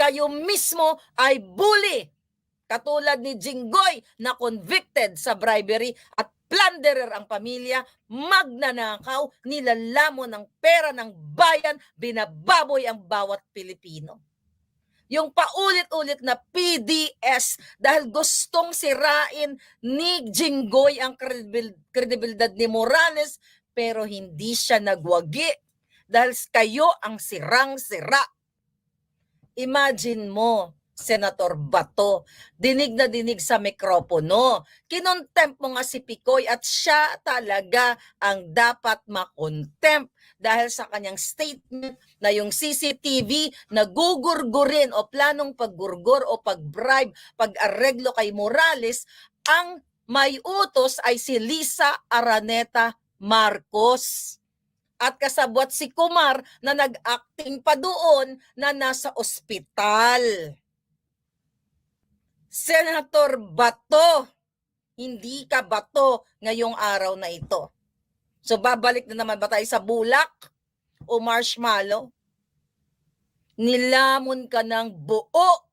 kayo mismo ay bully. Katulad ni Jinggoy na convicted sa bribery at plunderer ang pamilya, magnanakaw, nilalamon ng pera ng bayan, binababoy ang bawat Pilipino. Yung paulit-ulit na PDS dahil gustong sirain ni Jinggoy ang kredibilidad ni Morales, pero hindi siya nagwagi dahil kayo ang sirang-sira. Imagine mo, Senator Bato, dinig na dinig sa mikropono. Kinontempt mo nga si Picoy at siya talaga ang dapat makontempt dahil sa kanyang statement na yung CCTV na gugurgurin o planong paggurgur o pag-bribe, pag-areglo kay Morales, ang may utos ay si Lisa Araneta Marcos. At kasabwat si Kumar na nag-acting pa doon na nasa ospital. Senator Bato, hindi ka bato ngayong araw na ito. So babalik na naman ba tayo sa bulak o marshmallow? Nilamon ka ng buo